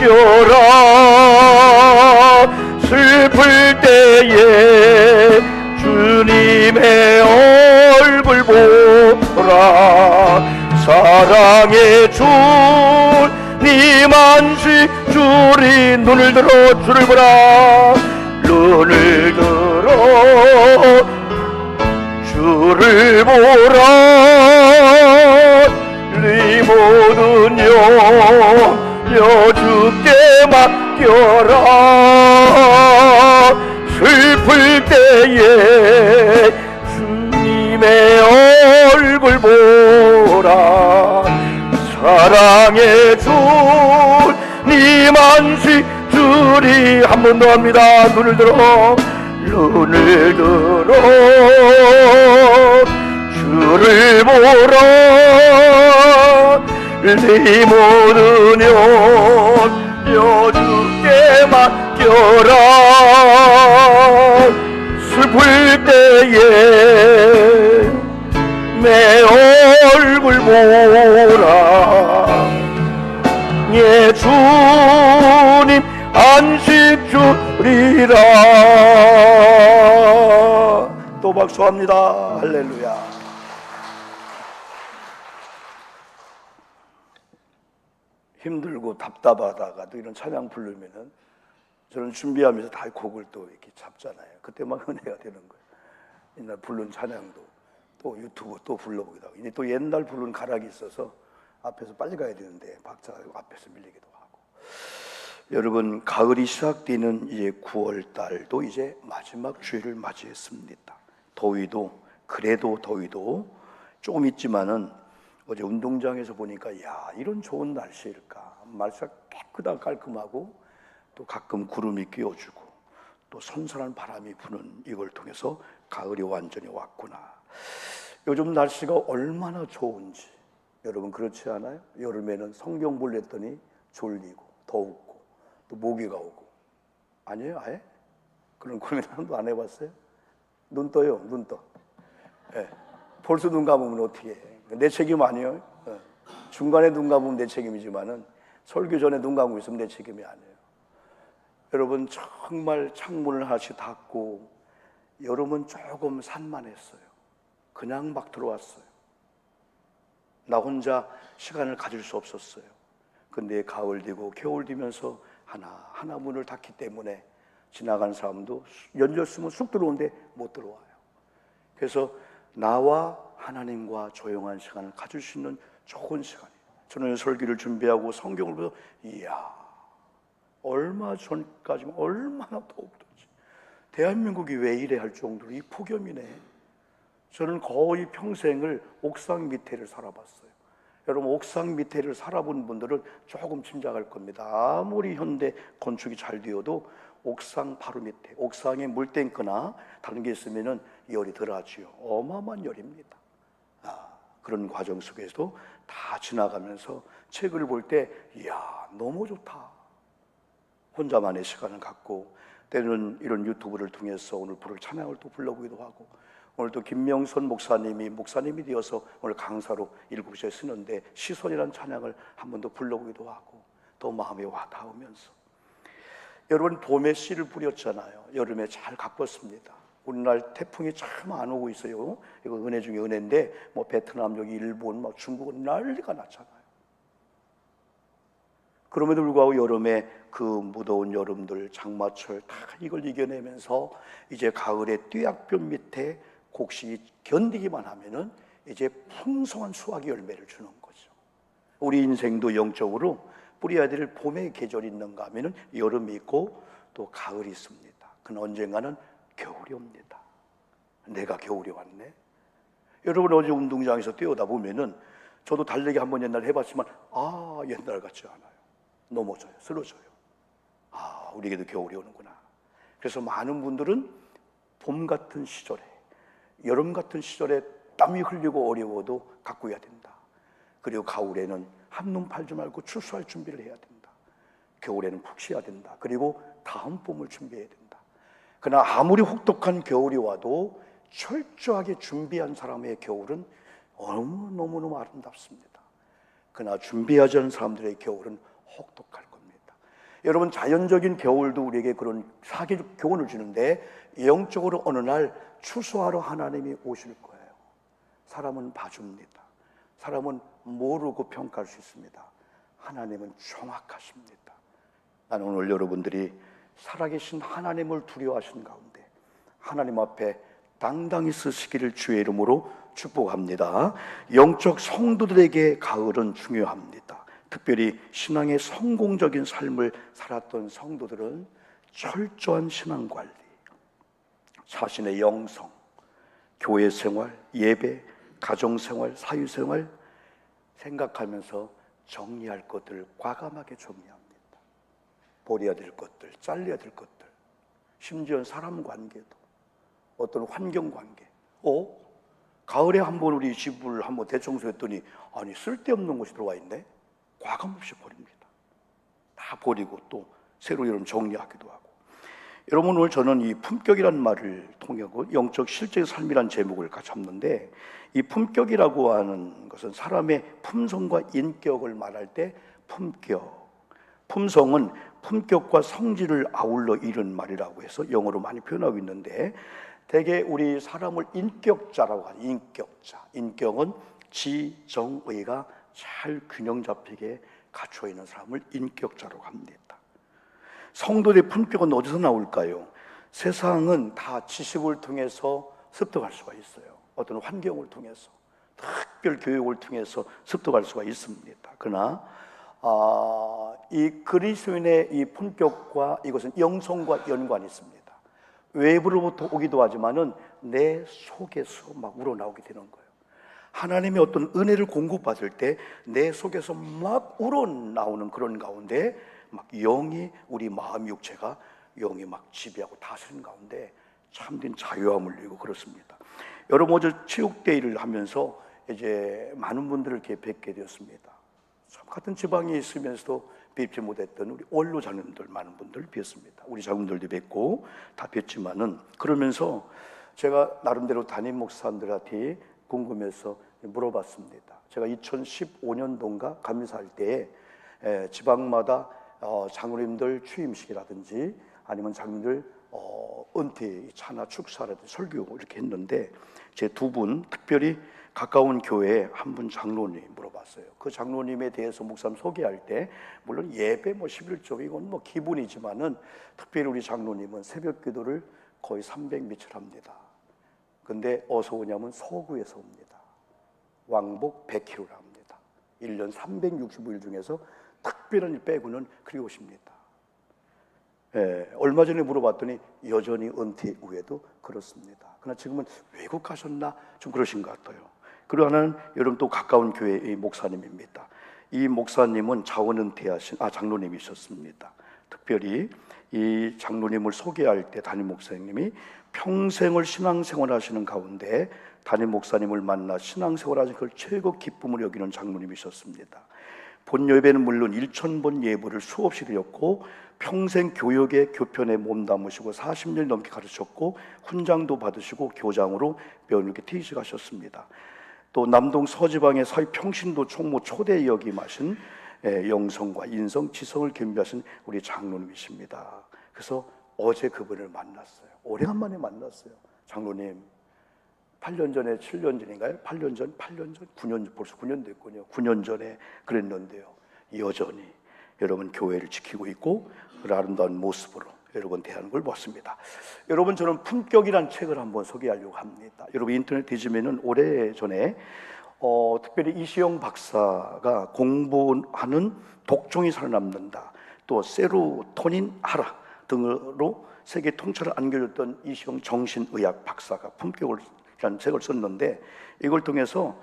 맡겨라. 슬플 때에 주님의 얼굴 보라. 사랑의 주님 안식 주리. 눈을 들어 주를 보라. 눈을 들어 주를 보라. 네 모든 영여 주께 맡겨라. 슬플 때에 주님의 얼굴 보라. 사랑의 주님 안식 주리. 한 번 더 합니다. 눈을 들어 주를 보라. 네 모든 영여 주께 맡겨라. 슬플 때에 내 얼굴 보라. 예 주님 안식 주리라. 또 박수합니다. 할렐루야. 힘들고 답답하다가도 이런 찬양 부르면은 저는 준비하면서 다 곡을 또 이렇게 잡잖아요. 그때 막 은혜가 되는 거예요. 옛날 부른 찬양도 또 유튜브 또 불러보기도 하고, 이제 또 옛날 부른 가락이 있어서 앞에서 빨리 가야 되는데 박자가 앞에서 밀리기도 하고. 여러분, 가을이 시작되는 이제 9월 달도 이제 마지막 주일을 맞이했습니다. 더위도 그래도 더위도 조금 있지만은 어제 운동장에서 보니까 야, 이런 좋은 날씨일까. 날씨가 깨끗하고 깔끔하고 또 가끔 구름이 끼어주고 또 선선한 바람이 부는 이걸 통해서 가을이 완전히 왔구나. 요즘 날씨가 얼마나 좋은지 여러분 그렇지 않아요? 여름에는 성경 볼랬더니 졸리고 덥고 또 모기가 오고. 아니에요? 아예? 그런 고민 하나도 안 해봤어요? 눈 떠요. 눈 떠. 네. 벌써 눈 감으면 어떻게 해? 내 책임 아니에요? 네. 중간에 눈 감으면 내 책임이지만은 설교 전에 눈 감고 있으면 내 책임이 아니에요. 여러분 정말 창문을 하나씩 닫고 여름은 조금 산만했어요. 그냥 막 들어왔어요. 나 혼자 시간을 가질 수 없었어요. 근데 가을 되고 겨울 되면서 하나 문을 닫기 때문에 지나간 사람도 열렸으면 쑥 들어오는데 못 들어와요. 그래서 나와 하나님과 조용한 시간을 가질 수 있는 좋은 시간이에요. 저는 설교를 준비하고 성경을 보면서 이야, 얼마 전까지 얼마나 더웠던지, 대한민국이 왜 이래 할 정도로 이 폭염이네. 저는 거의 평생을 옥상 밑에를 살아봤어요. 여러분 옥상 밑에를 살아본 분들은 조금 짐작할 겁니다. 아무리 현대 건축이 잘 되어도 옥상 바로 밑에, 옥상에 물탱크나 다른 게 있으면은 열이 덜하지요. 어마어마한 열입니다. 그런 과정 속에서도 다 지나가면서 책을 볼 때 이야, 너무 좋다. 혼자만의 시간을 갖고 때로는 이런 유튜브를 통해서 오늘 부를 찬양을 또 불러보기도 하고, 오늘 또 김명선 목사님이 되어서 오늘 강사로 7시에 쓰는데 시선이라는 찬양을 한 번 더 불러보기도 하고, 또 마음에 와 닿으면서. 여러분 봄에 씨를 뿌렸잖아요. 여름에 잘 가꿨습니다. 오늘날 태풍이 참 안 오고 있어요. 이거 은혜 중에 은혜인데 뭐 베트남, 여기 일본, 막 중국은 난리가 났잖아요. 그럼에도 불구하고 여름에 그 무더운 여름들, 장마철 다 이걸 이겨내면서 이제 가을에 뙤약볕 밑에 곡식이 견디기만 하면은 이제 풍성한 수확의 열매를 주는 거죠. 우리 인생도 영적으로 뿌려야 될 봄의 계절이 있는가 하면은 여름이 있고 또 가을이 있습니다. 그는 언젠가는 겨울이 옵니다. 내가 겨울이 왔네. 여러분 어제 운동장에서 뛰어다 보면은 저도 달리기 한번 옛날 해봤지만 옛날 같지 않아요. 넘어져요, 쓰러져요. 우리에게도 겨울이 오는구나. 그래서 많은 분들은 봄 같은 시절에, 여름 같은 시절에 땀이 흘리고 어려워도 가꾸어야 된다. 그리고 가을에는 한눈 팔지 말고 추수할 준비를 해야 된다. 겨울에는 푹 쉬어야 된다. 그리고 다음 봄을 준비해야 된다. 그러나 아무리 혹독한 겨울이 와도 철저하게 준비한 사람의 겨울은 너무너무 아름답습니다. 그러나 준비하지 않은 사람들의 겨울은 혹독할 겁니다. 여러분, 자연적인 겨울도 우리에게 그런 사계적 교훈을 주는데 영적으로 어느 날 추수하러 하나님이 오실 거예요. 사람은 봐줍니다. 사람은 모르고 평가할 수 있습니다. 하나님은 정확하십니다. 나는 오늘 여러분들이 살아계신 하나님을 두려워하시는 가운데 하나님 앞에 당당히 서시기를 주의 이름으로 축복합니다. 영적 성도들에게 가을은 중요합니다. 특별히 신앙의 성공적인 삶을 살았던 성도들은 철저한 신앙관리, 자신의 영성, 교회 생활, 예배, 가정생활, 사유생활 생각하면서 정리할 것들을 과감하게 정리합니다. 버려야 될 것들, 잘려야 될 것들, 심지어 사람 관계도, 어떤 환경 관계. 가을에 한번 우리 집을 한번 대청소했더니 아니 쓸데없는 것이 들어와 있네. 과감없이 버립니다. 다 버리고 또 새로 여러분 정리하기도 하고. 여러분, 오늘 저는 이 품격이라는 말을 통하고 영적 실제 삶이라는 제목을 같이 잡는데, 이 품격이라고 하는 것은 사람의 품성과 인격을 말할 때 품격, 품성은 품격과 성질을 아울러 이룬 말이라고 해서 영어로 많이 표현하고 있는데, 대개 우리 사람을 인격자라고 하죠. 인격자. 인격은 지, 정, 의가 잘 균형 잡히게 갖춰 있는 사람을 인격자라고 합니다. 성도의 품격은 어디서 나올까요? 세상은 다 지식을 통해서 습득할 수가 있어요. 어떤 환경을 통해서, 특별 교육을 통해서 습득할 수가 있습니다. 그러나 이 그리스도인의 이 품격과 이것은 영성과 연관이 있습니다. 외부로부터 오기도 하지만은 내 속에서 막 우러나오게 되는 거예요. 하나님의 어떤 은혜를 공급받을 때 내 속에서 막 우러나오는 그런 가운데 막 영이, 우리 마음 육체가 영이 막 지배하고 다스리는 가운데 참된 자유함을 누리고 그렇습니다. 여러분, 어제 체육대회를 하면서 이제 많은 분들을 이렇게 뵙게 되었습니다. 참 같은 지방에 있으면서도 뵙지 못했던 우리 원로 장님들 많은 분들 뵀습니다. 우리 장님들도 뵙고 다 뵀지만은, 그러면서 제가 나름대로 담임 목사님들한테 궁금해서 물어봤습니다. 제가 2015년도인가 감리사할 때에 지방마다 장로님들 취임식이라든지 아니면 장로님들 은퇴 차나 축사라든지 설교 이렇게 했는데, 제 두 분 특별히 가까운 교회에 한 분 장로님 물어봤어요. 그 장로님에 대해서 목사님 소개할 때 물론 예배 11조 이건 기본이지만은 특별히 우리 장로님은 새벽 기도를 거의 300 며칠 합니다. 근데 어디서 오냐면 서구에서 옵니다. 왕복 100km를 합니다. 1년 365일 중에서 특별한 일 빼고는 그리 오십니다. 얼마 전에 물어봤더니 여전히 은퇴 후에도 그렇습니다. 그러나 지금은 외국 가셨나 좀 그러신 것 같아요. 그리고 하나는 여러분 또 가까운 교회의 목사님입니다. 이 목사님은 자원 은퇴하신 장로님이셨습니다. 특별히 이 장로님을 소개할 때 담임 목사님이 평생을 신앙생활 하시는 가운데 담임 목사님을 만나 신앙생활 하신 걸 최고 기쁨을 여기는 장로님이셨습니다. 본 예배는 물론 1000번 예배를 수없이 드렸고 평생 교육에 교편에 몸담으시고 40년 넘게 가르쳤고 훈장도 받으시고 교장으로 몇 이렇게 퇴직하셨습니다. 또 남동 서지방의 사회 평신도 총무 초대 역임하신 영성과 인성, 지성을 겸비하신 우리 장로님이십니다. 그래서 어제 그분을 만났어요. 오래간만에 만났어요. 장로님, 8년 전에 7년 전인가요? 8년 전, 9년 전, 벌써 9년 됐군요. 9년 전에 그랬는데요. 여전히 여러분 교회를 지키고 있고 그 아름다운 모습으로 여러분 대하는 걸 봤습니다. 여러분, 저는 품격이라는 책을 한번 소개하려고 합니다. 여러분 인터넷 뒤지면은 오래전에 특별히 이시영 박사가 공부하는 독종이 살아남는다, 또 세로토닌 하라 등으로 세계 통찰을 안겨줬던 이시영 정신의학 박사가 품격이라는 책을 썼는데, 이걸 통해서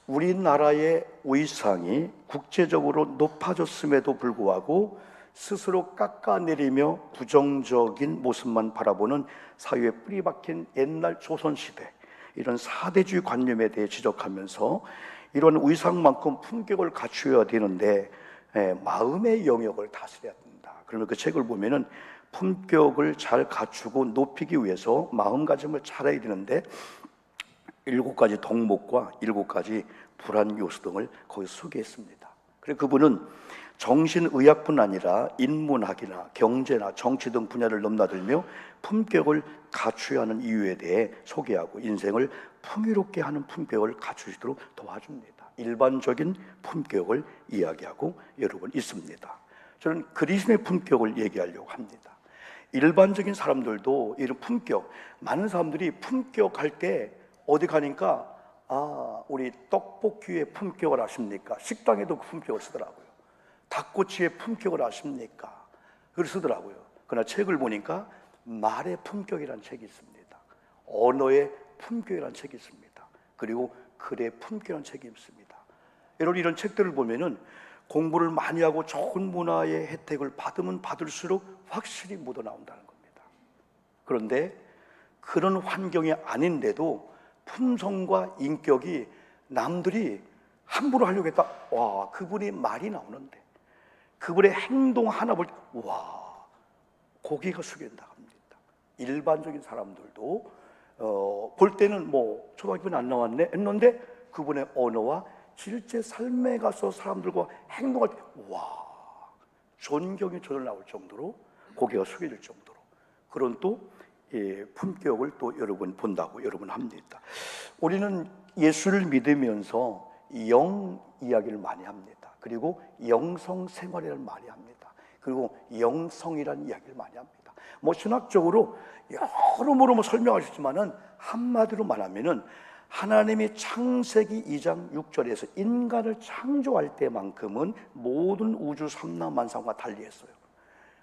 우리나라의 위상이 국제적으로 높아졌음에도 불구하고 스스로 깎아내리며 부정적인 모습만 바라보는 사회에 뿌리 박힌 옛날 조선시대 이런 사대주의 관념에 대해 지적하면서 이런 위상만큼 품격을 갖추어야 되는데 마음의 영역을 다스려야 된다. 그러면 그 책을 보면은 품격을 잘 갖추고 높이기 위해서 마음가짐을 잘해야 되는데 7가지 덕목과 7가지 불안 요소 등을 거기서 소개했습니다. 그래 그분은 정신의학뿐 아니라 인문학이나 경제나 정치 등 분야를 넘나들며 품격을 갖추어야 하는 이유에 대해 소개하고 인생을 풍요롭게 하는 품격을 갖추시도록 도와줍니다. 일반적인 품격을 이야기하고 여러분 있습니다. 저는 그리스도의 품격을 얘기하려고 합니다. 일반적인 사람들도 이런 품격, 많은 사람들이 품격할 때 어디 가니까 우리 떡볶이의 품격을 아십니까? 식당에도 그 품격을 쓰더라고요. 닭꼬치의 품격을 아십니까? 그걸 쓰더라고요. 그러나 책을 보니까 말의 품격이라는 책이 있습니다. 언어의 품격이라는 책이 있습니다. 그리고 글의 품격이라는 책이 있습니다. 여러분 이런 책들을 보면은 공부를 많이 하고 좋은 문화의 혜택을 받으면 받을수록 확실히 묻어나온다는 겁니다. 그런데 그런 환경이 아닌데도 품성과 인격이 남들이 함부로 하려고 했다. 와, 그분이 말이 나오는데 그분의 행동 하나 볼 때 와, 고개가 숙여진다 합니다. 일반적인 사람들도 볼 때는 뭐 초등학교는 안 나왔네 했는데 그분의 언어와 실제 삶에 가서 사람들과 행동할 때 와, 존경이 저절 나올 정도로 고개가 숙여질 정도로 그런 또 품격을 또 여러분 본다고 여러분 합니다. 우리는 예수를 믿으면서 영 이야기를 많이 합니다. 그리고 영성 생활을 많이 합니다. 그리고 영성이라는 이야기를 많이 합니다. 뭐 신학적으로 여러모로 설명하셨지만은 한마디로 말하면은 하나님이 창세기 2장 6절에서 인간을 창조할 때만큼은 모든 우주 삼라만상과 달리 했어요.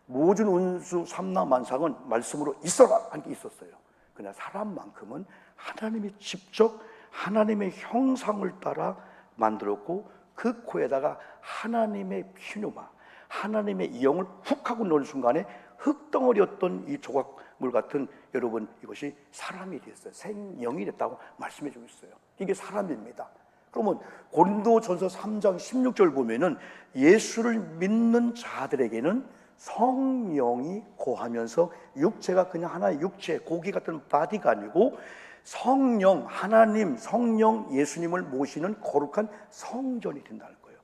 모든 우주 삼라만상은 말씀으로 있어라 한 게 있었어요. 그러나 사람만큼은 하나님이 직접 하나님의 형상을 따라 만들었고 그 코에다가 하나님의 피누마, 하나님의 영을 훅 하고 넣은 순간에 흙덩어리였던 이 조각물 같은 여러분 이것이 사람이 됐어요. 생영이 됐다고 말씀해 주고 있어요. 이게 사람입니다. 그러면 고린도전서 3장 16절 보면은 예수를 믿는 자들에게는 성령이 거하면서 육체가 그냥 하나의 육체, 고기 같은 바디가 아니고 성령, 하나님, 성령, 예수님을 모시는 거룩한 성전이 된다는 거예요.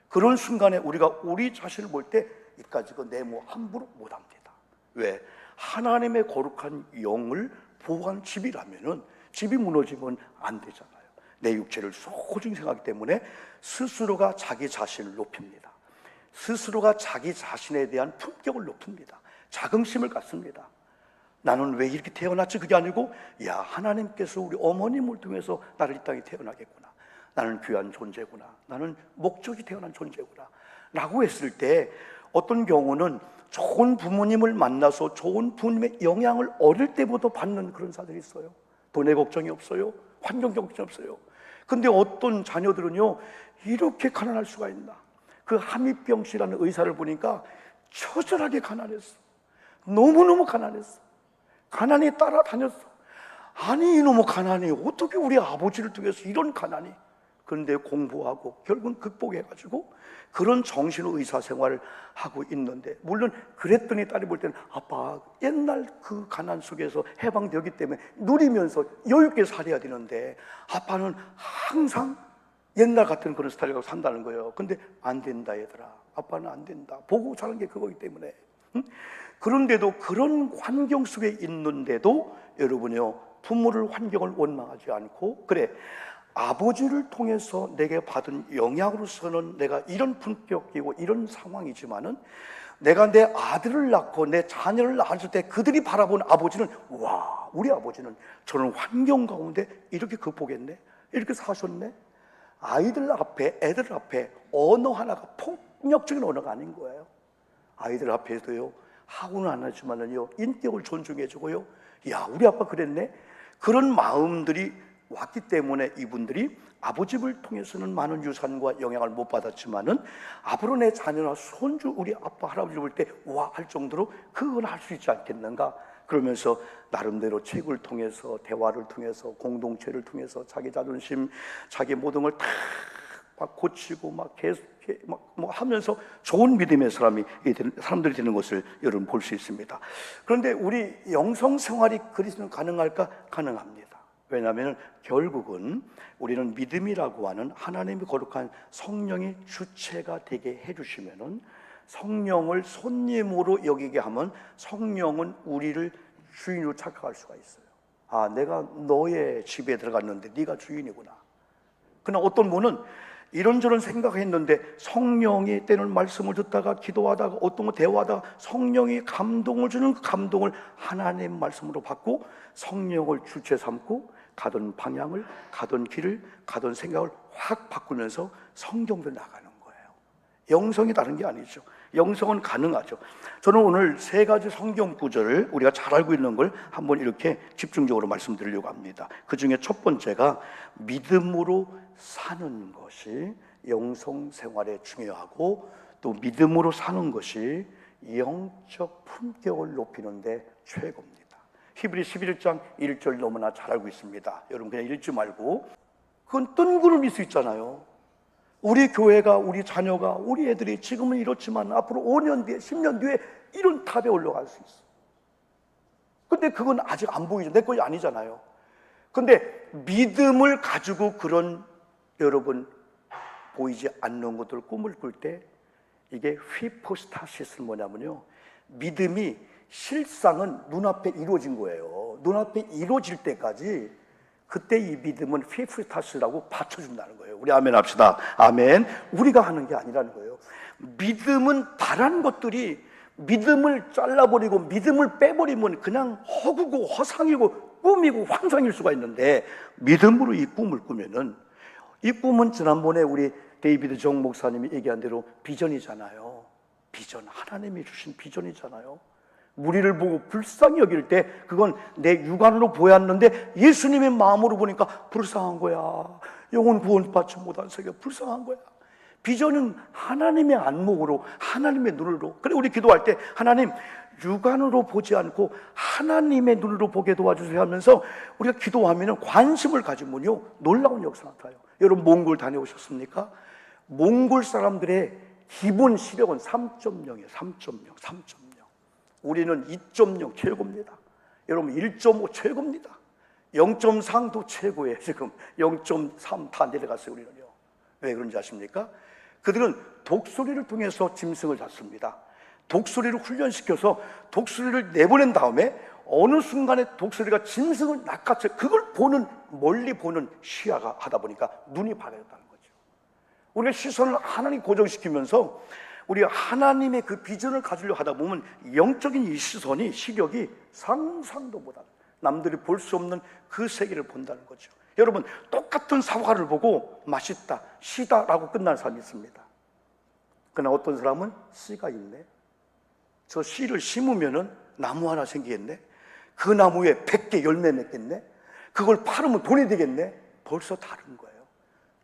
그런 순간에 우리가 우리 자신을 볼 때 이까지 내모 함부로 못합니다. 왜? 하나님의 거룩한 영을 보호한 집이라면은 집이 무너지면 안 되잖아요. 내 육체를 소중히 생각하기 때문에 스스로가 자기 자신을 높입니다. 스스로가 자기 자신에 대한 품격을 높입니다. 자긍심을 갖습니다. 나는 왜 이렇게 태어났지? 그게 아니고 야, 하나님께서 우리 어머님을 통해서 나를 이 땅에 태어나겠구나. 나는 귀한 존재구나. 나는 목적이 태어난 존재구나 라고 했을 때 어떤 경우는 좋은 부모님을 만나서 좋은 부모님의 영향을 어릴 때부터 받는 그런 사람들이 있어요. 돈의 걱정이 없어요. 환경 걱정이 없어요. 근데 어떤 자녀들은요 이렇게 가난할 수가 있나. 그 함익병 씨라는 의사를 보니까 처절하게 가난했어. 너무너무 가난했어. 가난이 따라다녔어. 아니 이놈의 가난이 어떻게 우리 아버지를 통해서 이런 가난이. 그런데 공부하고 결국은 극복해가지고 그런 정신의사 생활을 하고 있는데 물론 그랬더니 딸이 볼 때는 아빠 옛날 그 가난 속에서 해방되었기 때문에 누리면서 여유있게 살아야 되는데 아빠는 항상 옛날 같은 그런 스타일로 산다는 거예요. 근데 안 된다 얘들아. 아빠는 안 된다. 보고 자란 게 그거기 때문에. 응? 그런데도 그런 환경 속에 있는데도 여러분이요 부모를 환경을 원망하지 않고 그래 아버지를 통해서 내게 받은 영향으로서는 내가 이런 품격이고 이런 상황이지만은 내가 내 아들을 낳고 내 자녀를 낳았을 때 그들이 바라본 아버지는 와 우리 아버지는 저런 환경 가운데 이렇게 극복했네 이렇게 사셨네. 아이들 앞에 애들 앞에 언어 하나가 폭력적인 언어가 아닌 거예요. 아이들 앞에서요 하고는 안 하지만은요 인격을 존중해주고요 야 우리 아빠 그랬네 그런 마음들이 왔기 때문에 이분들이 아버지를 통해서는 많은 유산과 영향을 못 받았지만은 앞으로 내 자녀나 손주 우리 아빠 할아버지를 볼 때 와 할 정도로 그건 할 수 있지 않겠는가 그러면서 나름대로 책을 통해서 대화를 통해서 공동체를 통해서 자기 자존심 자기 모든 걸 다 막 고치고 막 계속 뭐 하면서 좋은 믿음의 사람들이 되는 것을 여러분 볼 수 있습니다. 그런데 우리 영성 생활이 그리스도는 가능할까? 가능합니다. 왜냐하면 결국은 우리는 믿음이라고 하는 하나님이 거룩한 성령이 주체가 되게 해주시면은, 성령을 손님으로 여기게 하면 성령은 우리를 주인으로 착각할 수가 있어요. 아, 내가 너의 집에 들어갔는데 네가 주인이구나. 그러나 어떤 분은 이런저런 생각했는데 성령이 때는 말씀을 듣다가 기도하다가 어떤 거 대화하다가 성령이 감동을 주는 그 감동을 하나님 말씀으로 받고 성령을 주체 삼고 가던 방향을, 가던 길을, 가던 생각을 확 바꾸면서 성경대로 나가는 거예요. 영성이 다른 게 아니죠. 영성은 가능하죠. 저는 오늘 세 가지 성경 구절을 우리가 잘 알고 있는 걸 한번 이렇게 집중적으로 말씀드리려고 합니다. 그 중에 첫 번째가 믿음으로 사는 것이 영성 생활에 중요하고, 또 믿음으로 사는 것이 영적 품격을 높이는 데 최고입니다. 히브리 11장 1절 너무나 잘 알고 있습니다. 여러분 그냥 읽지 말고, 그건 뜬구름일 수 있잖아요. 우리 교회가, 우리 자녀가, 우리 애들이 지금은 이렇지만 앞으로 5년 뒤에, 10년 뒤에 이런 탑에 올라갈 수 있어. 근데 그건 아직 안 보이죠. 내 것이 아니잖아요. 근데 믿음을 가지고 그런, 여러분, 보이지 않는 것들 꿈을 꿀 때 이게 휘포스타시스는 뭐냐면요, 믿음이 실상은 눈앞에 이루어진 거예요. 눈앞에 이루어질 때까지 그때 이 믿음은 휘포스타시라고 받쳐준다는 거예요. 우리 아멘 합시다. 아멘. 우리가 하는 게 아니라는 거예요. 믿음은 다른 것들이, 믿음을 잘라버리고 믿음을 빼버리면 그냥 허구고 허상이고 꿈이고 환상일 수가 있는데, 믿음으로 이 꿈을 꾸면은, 이 꿈은 지난번에 우리 데이비드 정 목사님이 얘기한 대로 비전이잖아요. 비전, 하나님이 주신 비전이잖아요. 무리를 보고 불쌍히 여길 때 그건 내 육안으로 보였는데 예수님의 마음으로 보니까 불쌍한 거야. 영혼 구원받지 못한 세계 불쌍한 거야. 비전은 하나님의 안목으로, 하나님의 눈으로. 그래, 우리 기도할 때 하나님 육안으로 보지 않고 하나님의 눈으로 보게 도와주세요 하면서 우리가 기도하면 관심을 가지면요, 놀라운 역사 나타나요. 여러분 몽골 다녀오셨습니까? 몽골 사람들의 기본 시력은 3.0이에요. 3.0. 우리는 2.0 최고입니다. 여러분 1.5 최고입니다. 0.3도 최고예요. 지금 0.3 다 내려갔어요. 우리는요. 왜 그런지 아십니까? 그들은 독수리를 통해서 짐승을 잡습니다. 독수리를 훈련시켜서 독수리를 내보낸 다음에 어느 순간에 독수리가 짐승을 낚아채, 그걸 보는, 멀리 보는 시야가 하다 보니까 눈이 밝아졌다는 거죠. 우리가 시선을 하나님 고정시키면서 우리가 하나님의 그 비전을 가지려고 하다 보면 영적인 이 시선이, 시력이 상상도 못하는, 남들이 볼 수 없는 그 세계를 본다는 거죠. 여러분, 똑같은 사과를 보고 맛있다, 시다라고 끝나는 사람이 있습니다. 그러나 어떤 사람은 씨가 있네, 저 씨를 심으면은 나무 하나 생기겠네, 그 나무에 100개 열매 맺겠네, 그걸 팔으면 돈이 되겠네. 벌써 다른 거예요.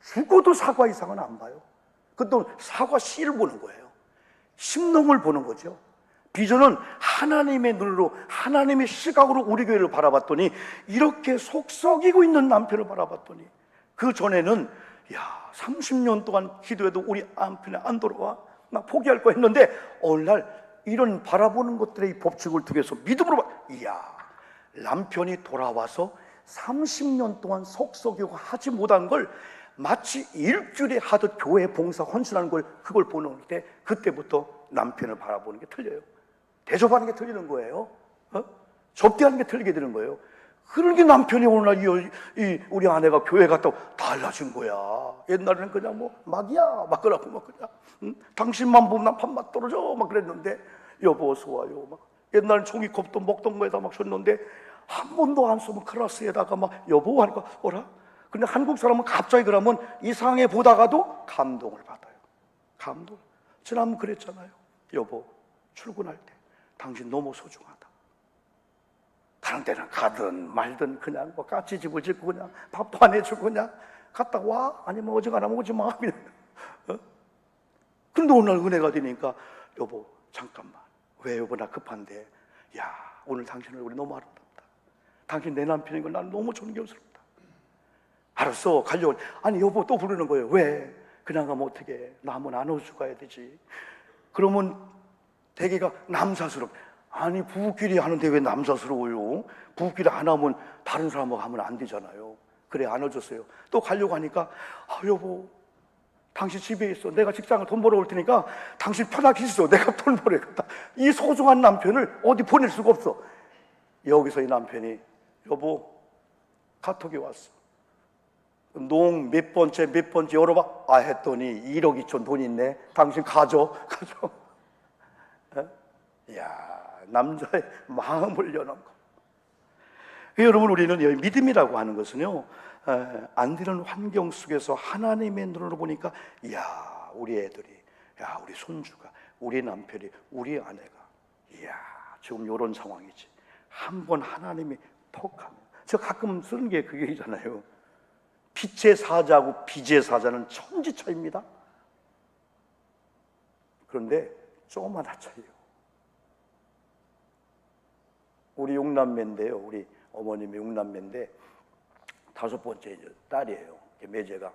죽어도 사과 이상은 안 봐요. 그것도 사과 씨를 보는 거예요. 심농을 보는 거죠. 비전은 하나님의 눈으로, 하나님의 시각으로 우리 교회를 바라봤더니, 이렇게 속 썩이고 있는 남편을 바라봤더니, 그 전에는 30년 동안 기도해도 우리 남편이 안 돌아와, 나 포기할 거 했는데 어느 날 이런 바라보는 것들의 법칙을 통해서 믿음으로 남편이 돌아와서 30년 동안 속 썩이고 하지 못한 걸 마치 일주일에 하듯 교회 봉사 헌신하는 걸, 그걸 보는 때 그때부터 남편을 바라보는 게 틀려요. 대접하는 게 틀리는 거예요. 접대하는 게 틀리게 되는 거예요. 그러니 남편이 오늘 우리 아내가 교회 갔다고 달라진 거야. 옛날에는 그냥 뭐 막이야 막 그러고 막 그냥 당신만 보면 난 밥맛 떨어져 막 그랬는데, 여보 어서 와요 막. 옛날엔 종이컵도 먹던 거에다 막 줬는데 한 번도 안 쓰면 클라스에다가 막 여보 하니까 어라? 근데 한국 사람은 갑자기 그러면 이상해 보다가도 감동을 받아요. 감동. 지난번 그랬잖아요. 여보, 출근할 때 당신 너무 소중하다. 다른 때는 가든 말든 그냥 뭐 까치 집을 짓고 그냥 밥도 안 해주고 그냥 갔다 와, 아니면 어지간하면 오지 마. 근데 오늘 은혜가 되니까 여보 잠깐만, 왜 여보 나 급한데, 오늘 당신 얼굴이 너무 아름답다. 당신 내 남편인 걸 나는 너무 존경스럽다. 알았어, 가려고. 아니 여보 또 부르는 거예요. 왜? 그냥 가면 어떡해, 남은 안아주고 가야 되지. 그러면 대개가 남사스럽게, 아니 부부끼리 하는데 왜 남사스러워요? 부부끼리 안 하면 다른 사람하고 하면 안 되잖아요. 그래 안아줬어요. 또 가려고 하니까 여보 당신 집에 있어. 내가 직장을 돈 벌어 올 테니까 당신 편하게 있어. 내가 돈 벌어야겠다. 이 소중한 남편을 어디 보낼 수가 없어. 여기서 이 남편이 여보 카톡이 왔어. 농 몇 번째 열어봐. 했더니 1억 2천 돈 있네. 당신 가져. 이야 남자의 마음을 여는 거. 여러분 우리는 믿음이라고 하는 것은요 안 되는 환경 속에서 하나님의 눈으로 보니까 이야 우리 애들이 우리 손주가 우리 남편이 우리 아내가 지금 이런 상황이지 한번 하나님이 톡 하면 저 가끔 쓰는 게 그게잖아요. 빛의 사자하고 빛의 사자는 천지 차이입니다. 그런데 조그만 차이예요. 우리 6남매인데요. 우리 어머님이 6남매인데 5번째 딸이에요. 매제가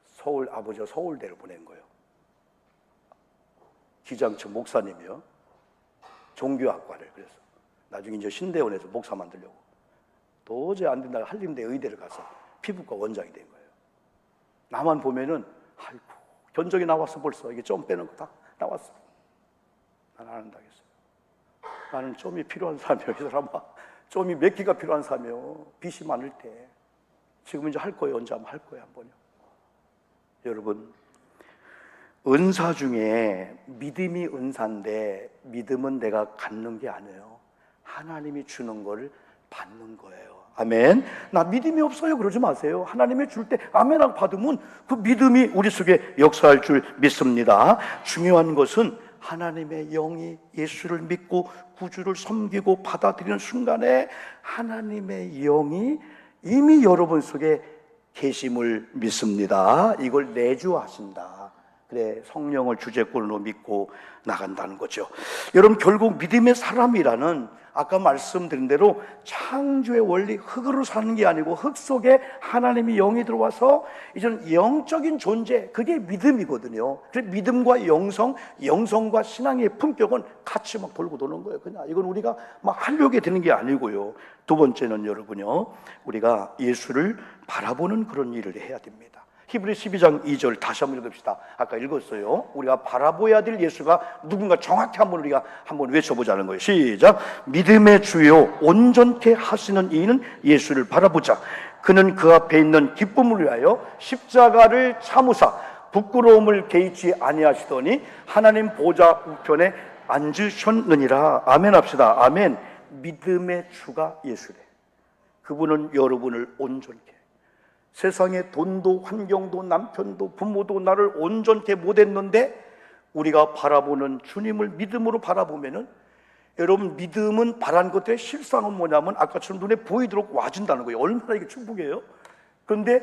서울 아버지가 서울대를 보낸 거예요. 기장청 목사님이요. 종교학과를. 그래서 나중에 이제 신대원에서 목사 만들려고 도저히 안 된다고 한림대 의대를 가서 피부과 원장이 된 거예요. 나만 보면은 아이고 견적이 나왔어 벌써. 이게 좀 빼는 거 다 나왔어. 난 안 한다겠어요. 나는 좀이 필요한 사람이에요. 이 사람아 좀이 몇 개가 필요한 사람이에요. 빚이 많을 때. 지금 이제 할 거예요. 언제 한번 할 거예요. 한번요. 여러분 은사 중에 믿음이 은사인데 믿음은 내가 갖는 게 아니에요. 하나님이 주는 거를 받는 거예요. 아멘. 나 믿음이 없어요 그러지 마세요. 하나님이 줄 때 아멘하고 받으면 그 믿음이 우리 속에 역사할 줄 믿습니다. 중요한 것은 하나님의 영이 예수를 믿고 구주를 섬기고 받아들이는 순간에 하나님의 영이 이미 여러분 속에 계심을 믿습니다. 이걸 내주하신다. 그래 성령을 주제권으로 믿고 나간다는 거죠. 여러분 결국 믿음의 사람이라는 아까 말씀드린 대로 창조의 원리 흙으로 사는 게 아니고 흙 속에 하나님의 영이 들어와서 이제는 영적인 존재 그게 믿음이거든요. 그래서 믿음과 영성과 신앙의 품격은 같이 막 돌고 도는 거예요. 그냥 이건 우리가 막 하려고 되는 게 아니고요. 두 번째는 여러분요 우리가 예수를 바라보는 그런 일을 해야 됩니다. 히브리 12장 2절 다시 한번 읽읍시다. 아까 읽었어요. 우리가 바라보아야 될 예수가 누군가 정확히 우리가 한번 외쳐보자는 거예요. 시작. 믿음의 주요 온전케 하시는 이는 예수를 바라보자. 그는 그 앞에 있는 기쁨을 위하여 십자가를 참으사 부끄러움을 개의치 아니하시더니 하나님 보좌 우편에 앉으셨느니라. 아멘 합시다. 아멘. 믿음의 주가 예수래. 그분은 여러분을 온전케 세상의 돈도 환경도 남편도 부모도 나를 온전케 못했는데 우리가 바라보는 주님을 믿음으로 바라보면은 여러분 믿음은 바란 것들의 실상은 뭐냐면 아까처럼 눈에 보이도록 와준다는 거예요. 얼마나 이게 축복이에요. 그런데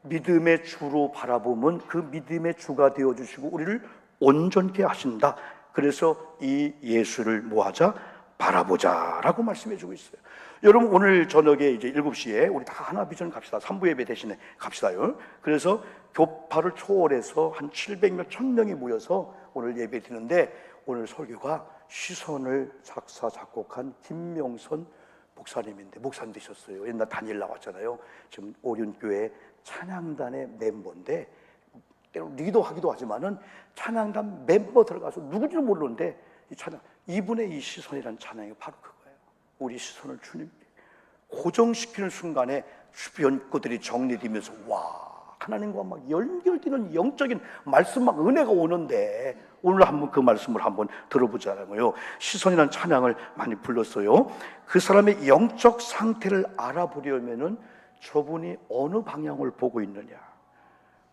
믿음의 주로 바라보면 그 믿음의 주가 되어주시고 우리를 온전케 하신다. 그래서 이 예수를 뭐하자? 바라보자라고 말씀해주고 있어요. 여러분 오늘 저녁에 이제 7시에 우리 다 하나 비전 갑시다. 3부 예배 대신에 갑시다요. 그래서 교파를 초월해서 한 700명 1000명이 모여서 오늘 예배 드리는데 오늘 설교가 시선을 작사 작곡한 김명선 목사님인데 목사님 되셨어요. 옛날 단일 나왔잖아요. 지금 오륜교회 찬양단의 멤버인데 때로 리더하기도 하지만은 찬양단 멤버 들어가서 누군지는 모르는데 이 찬양 이분의 이 시선이라는 찬양이 바로 그거예요. 우리 시선을 주님께 고정시키는 순간에 주변 것들이 정리되면서 와 하나님과 막 연결되는 영적인 말씀 막 은혜가 오는데 오늘 한번 그 말씀을 한번 들어보자는 거예요. 시선이라는 찬양을 많이 불렀어요. 그 사람의 영적 상태를 알아보려면은 저분이 어느 방향을 보고 있느냐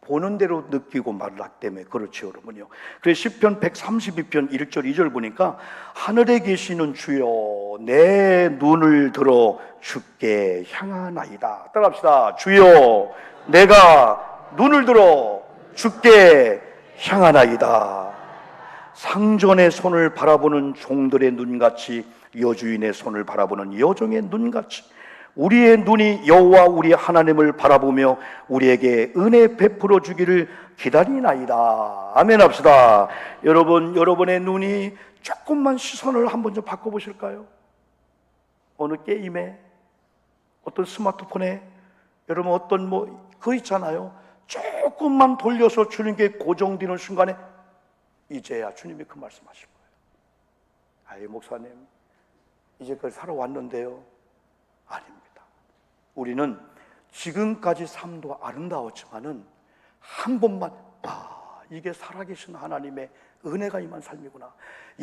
보는 대로 느끼고 말하기 때문에 그렇죠 여러분요. 그래서 시편 132편 1절 2절 보니까 하늘에 계시는 주여 내 눈을 들어 주께 향하나이다. 따라합시다. 주여 내가 눈을 들어 주께 향하나이다. 상전의 손을 바라보는 종들의 눈같이 여주인의 손을 바라보는 여종의 눈같이 우리의 눈이 여호와 우리 하나님을 바라보며 우리에게 은혜 베풀어 주기를 기다리나이다. 아멘 합시다. 여러분, 여러분의 눈이 조금만 시선을 한번 좀 바꿔보실까요? 어느 게임에, 어떤 스마트폰에, 여러분 어떤 그거 있잖아요. 조금만 돌려서 주님께 고정되는 순간에 이제야 주님이 그 말씀하실 거예요. 아이 목사님, 이제까지 살아왔는데요. 아닙니다. 우리는 지금까지 삶도 아름다웠지만은 한 번만 이게 살아계신 하나님의 은혜가 임한 삶이구나.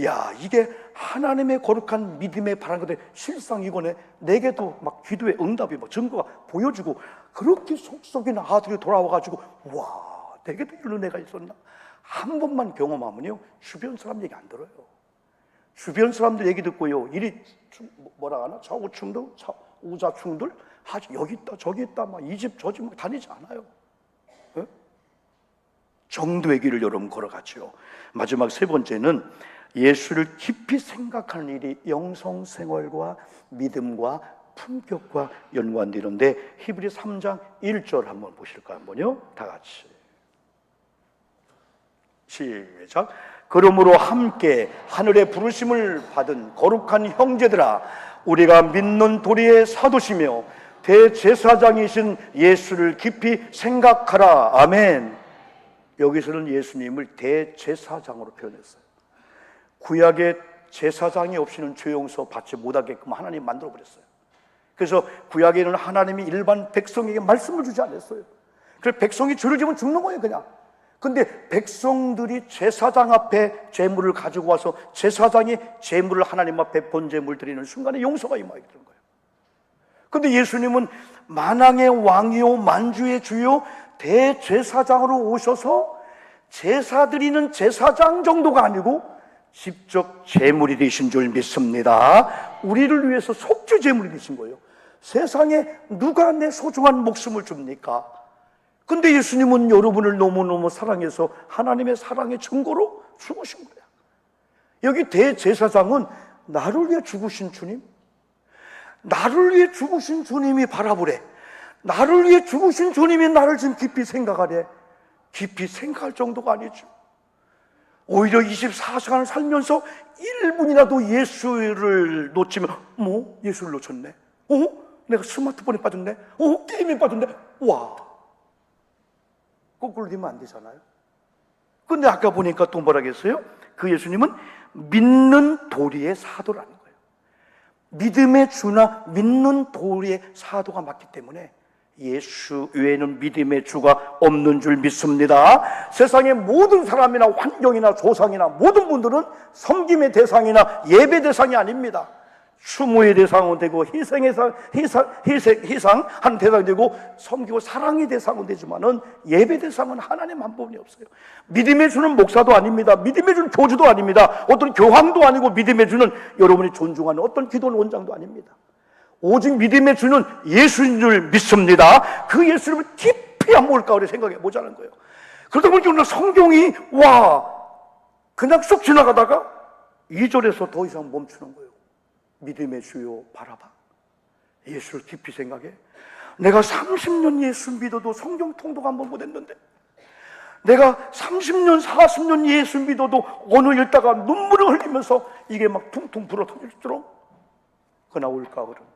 야, 이게 하나님의 거룩한 믿음의 바라는 건데 실상 이거네. 내게도 막 기도의 응답이 증거가 보여주고 그렇게 속속이나 아들이 돌아와가지고 와, 내게도 이런 은혜가 있었나? 한 번만 경험하면요 주변 사람 얘기 안 들어요. 주변 사람들 얘기 듣고요 이리 뭐라 하나 좌우충들, 우자충들 여기 있다 저기 있다 막 이 집 저 집 막 다니지 않아요. 네? 정도의 길을 여러분 걸어가죠. 마지막 세 번째는 예수를 깊이 생각하는 일이 영성생활과 믿음과 품격과 연관되는데 히브리 3장 1절 한번 보실까요? 한번요 다 같이 시작. 그러므로 함께 하늘의 부르심을 받은 거룩한 형제들아, 우리가 믿는 도리의 사도시며 대제사장이신 예수를 깊이 생각하라. 아멘. 여기서는 예수님을 대제사장으로 표현했어요. 구약의 제사장이 없이는 죄 용서 받지 못하게끔 하나님 만들어버렸어요. 그래서 구약에는 하나님이 일반 백성에게 말씀을 주지 않았어요. 그래서 백성이 죄를 지면 죽는 거예요 그냥. 근데 백성들이 제사장 앞에 제물을 가지고 와서 제사장이 제물을 하나님 앞에 번제물 드리는 순간에 용서가 임하게 되는 거예요. 근데 예수님은 만왕의 왕이요 만주의 주요 대제사장으로 오셔서 제사 드리는 제사장 정도가 아니고 직접 제물이 되신 줄 믿습니다. 우리를 위해서 속죄 제물이 되신 거예요. 세상에 누가 내 소중한 목숨을 줍니까? 근데 예수님은 여러분을 너무너무 사랑해서 하나님의 사랑의 증거로 죽으신 거야. 여기 대제사장은 나를 위해 죽으신 주님, 나를 위해 죽으신 주님이 바라보래. 나를 위해 죽으신 주님이 나를 지금 깊이 생각하래. 깊이 생각할 정도가 아니죠. 오히려 24시간을 살면서 1분이라도 예수를 놓치면 예수를 놓쳤네. 내가 스마트폰에 빠졌네. 게임에 빠졌네. 와, 거꾸로 되면 안 되잖아요. 근데 아까 보니까 또 뭐라 했어요? 그 예수님은 믿는 도리의 사도라는 거예요. 믿음의 주나 믿는 도리의 사도가 맞기 때문에 예수 외에는 믿음의 주가 없는 줄 믿습니다. 세상의 모든 사람이나 환경이나 조상이나 모든 분들은 섬김의 대상이나 예배 대상이 아닙니다. 추모의 대상은 되고 희생한 대상이 되고 섬기고 사랑의 대상은 되지만은 예배 대상은 하나님 한 분이 없어요. 믿음의 주는 목사도 아닙니다. 믿음의 주는 교주도 아닙니다. 어떤 교황도 아니고 믿음의 주는 여러분이 존중하는 어떤 기도원 원장도 아닙니다. 오직 믿음의 주는 예수인 줄 믿습니다. 그 예수님을 깊이 한번 올가을에 생각해 보자는 거예요. 그러다 보니까 오늘 성경이 그냥 쑥 지나가다가 2절에서 더 이상 멈추는 거예요. 믿음의 주요 바라봐. 예수를 깊이 생각해. 내가 30년 예수 믿어도 성경 통독 한 번 못했는데, 내가 30년 40년 예수 믿어도 오늘 읽다가 눈물을 흘리면서 이게 막 퉁퉁 불어 터질수록, 그러나 올가을은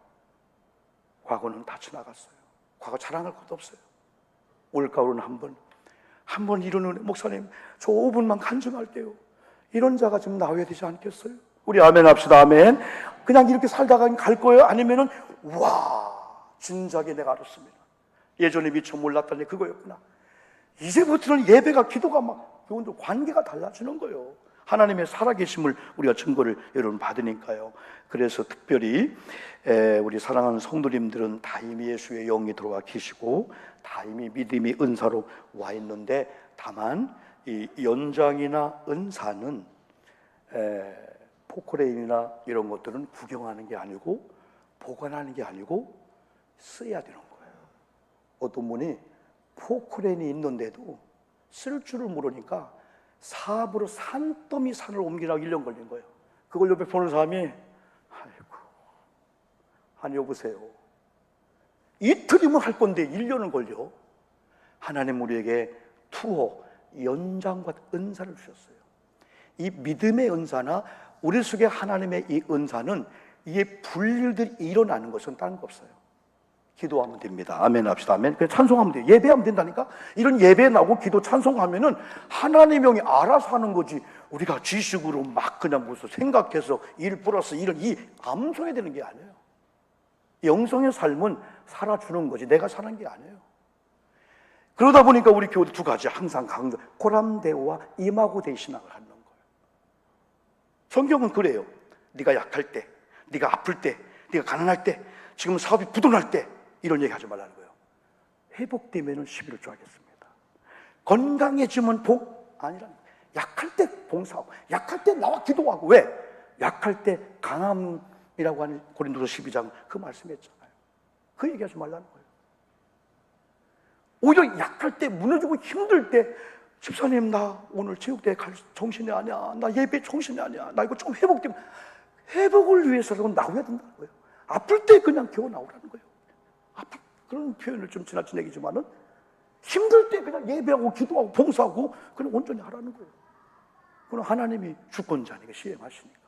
과거는 다 지나갔어요. 과거 자랑할 것도 없어요. 올가을은 한 번 이루는 목사님 저 5분만 간증할게요. 이런 자가 좀 나와야 되지 않겠어요? 우리 아멘 합시다. 아멘. 그냥 이렇게 살다가 갈 거예요? 아니면은 진작에 내가 알았습니다. 예전에 미처 몰랐더니 그거였구나. 이제부터는 예배가 기도가 그분들 관계가 달라지는 거예요. 하나님의 살아계심을 우리가 증거를 여러분 받으니까요. 그래서 특별히 우리 사랑하는 성도님들은 다 이미 예수의 영이 들어와 계시고 다 이미 믿음이 은사로 와 있는데, 다만 이 연장이나 은사는 포크레인이나 이런 것들은 구경하는 게 아니고 보관하는 게 아니고 써야 되는 거예요. 어떤 분이 포크레인이 있는데도 쓸 줄을 모르니까 사업으로 산더미 산을 옮기라고 1년 걸린 거예요. 그걸 옆에 보는 사람이 아니 여보세요, 이틀이면 할 건데 1년을 걸려. 하나님 우리에게 투어, 연장과 은사를 주셨어요. 이 믿음의 은사나 우리 속에 하나님의 이 은사는 이게 불일들이 일어나는 것은 다른 거 없어요. 기도하면 됩니다. 아멘 합시다. 아멘. 그냥 찬송하면 돼요. 예배하면 된다니까. 이런 예배 나오고 기도 찬송하면은 하나님의 영이 알아서 하는 거지. 우리가 지식으로 막 그냥 무슨 생각해서 1 플러스 1은 2 암송해야 되는 게 아니에요. 영성의 삶은 살아주는 거지 내가 사는 게 아니에요. 그러다 보니까 우리 교회 두 가지 항상 강조, 고람대오와 임하고대 신앙을 하는 거예요. 성경은 그래요. 네가 약할 때, 네가 아플 때, 네가 가난할 때, 지금 사업이 부도날 때 이런 얘기 하지 말라는 거예요. 회복되면 11을 좋아하겠습니다. 건강해지면 복 아니라는 거예요. 약할 때 봉사하고 약할 때 나와 기도하고. 왜? 약할 때 강함이라고 하는 고린도서 12장 그 말씀했잖아요. 그 얘기하지 말라는 거예요. 오히려 약할 때, 무너지고 힘들 때, 집사님 나 오늘 체육대회 갈 정신이 아니야, 나 예배 정신이 아니야, 나 이거 좀 회복되면, 회복을 위해서라도 나와야 된다는 거예요. 아플 때 그냥 겨우 나오라는 거예요. 그런 표현을 좀 지나친 얘기지만은 힘들 때 그냥 예배하고 기도하고 봉사하고 그냥 온전히 하라는 거예요. 그럼 하나님이 주권자니까 시행하시니까.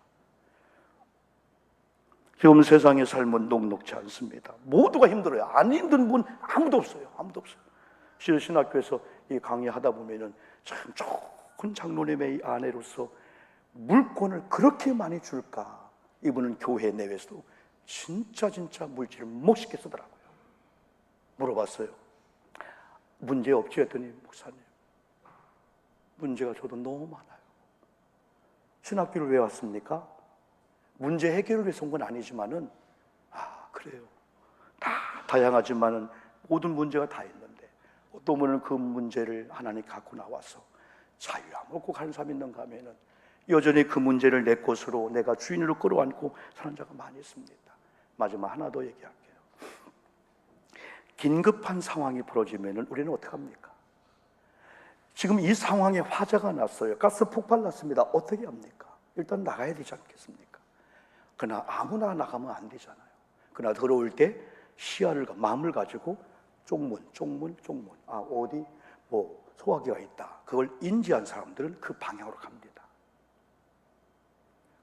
지금 세상의 삶은 녹록지 않습니다. 모두가 힘들어요. 안 힘든 분 아무도 없어요. 아무도 없어요. 신학교에서 이 강의하다 보면은 참 좋은 장로님의 아내로서 물권을 그렇게 많이 줄까? 이분은 교회 내외에서도 진짜 물질을 멋있게 쓰더라고요. 물어봤어요. 문제 없지? 했더니 목사님, 문제가 저도 너무 많아요. 신학교를 왜 왔습니까? 문제 해결을 위해서 온 건 아니지만은, 그래요. 다 다양하지만은 모든 문제가 다 있는데 어떤 분은 그 문제를 하나님 갖고 나와서 자유함 얻고 가는 사람이 있는가 하면은 여전히 그 문제를 내 것으로 내가 주인으로 끌어안고 사는 자가 많이 있습니다. 마지막 하나 더 얘기할게요. 긴급한 상황이 벌어지면은 우리는 어떻게 합니까? 지금 이 상황에 화재가 났어요. 가스 폭발 났습니다. 어떻게 합니까? 일단 나가야 되지 않겠습니까? 그러나 아무나 나가면 안 되잖아요. 그러나 들어올 때 마음을 가지고 쪽문. 어디 소화기가 있다. 그걸 인지한 사람들은 그 방향으로 갑니다.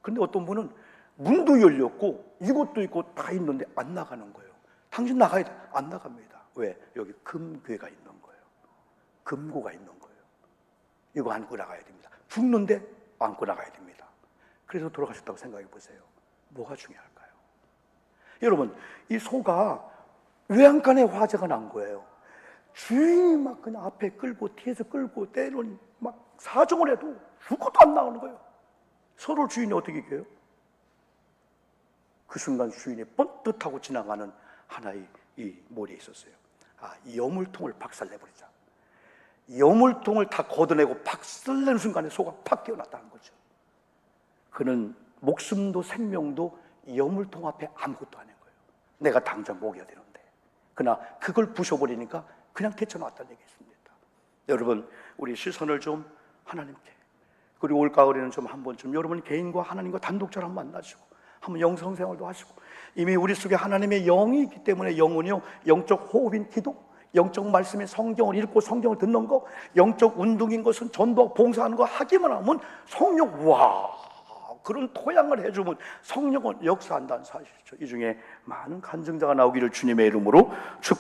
그런데 어떤 분은 문도 열렸고 이것도 있고 다 있는데 안 나가는 거예요. 당신 나가야 돼. 안 나갑니다. 왜? 여기 금괴가 있는 거예요. 금고가 있는 거예요. 이거 안고 나가야 됩니다. 죽는데 안고 나가야 됩니다. 그래서 돌아가셨다고 생각해 보세요. 뭐가 중요할까요? 여러분, 이 소가 외양간에 화재가 난 거예요. 주인이 막 그냥 앞에 끌고 뒤에서 끌고 때로는 막 사정을 해도 죽어도 안 나오는 거예요. 서로 주인이 어떻게 이겨요? 그 순간 주인이 번뜩하고 지나가는 하나의 이 몰이 있었어요. 이 여물통을 박살내버리자. 여물통을 다 걷어내고 박살내는 순간에 소가 팍 깨어났다는 거죠. 그는 목숨도 생명도 여물통 앞에 아무것도 아닌 거예요. 내가 당장 먹여야 되는데. 그러나 그걸 부셔버리니까 그냥 개쳐놨다는 얘기 있습니다. 여러분, 우리 시선을 좀 하나님께, 그리고 올가을에는 좀 한 번쯤 여러분 개인과 하나님과 단독적으로 한번 만나시고 한번 영성생활도 하시고, 이미 우리 속에 하나님의 영이 있기 때문에 영은요, 영적 호흡인 기도, 영적 말씀인 성경을 읽고 성경을 듣는 거, 영적 운동인 것은 전도하고 봉사하는 거 하기만 하면 성령, 그런 토양을 해주면 성령은 역사한다는 사실이죠. 이 중에 많은 간증자가 나오기를 주님의 이름으로 축복합니다.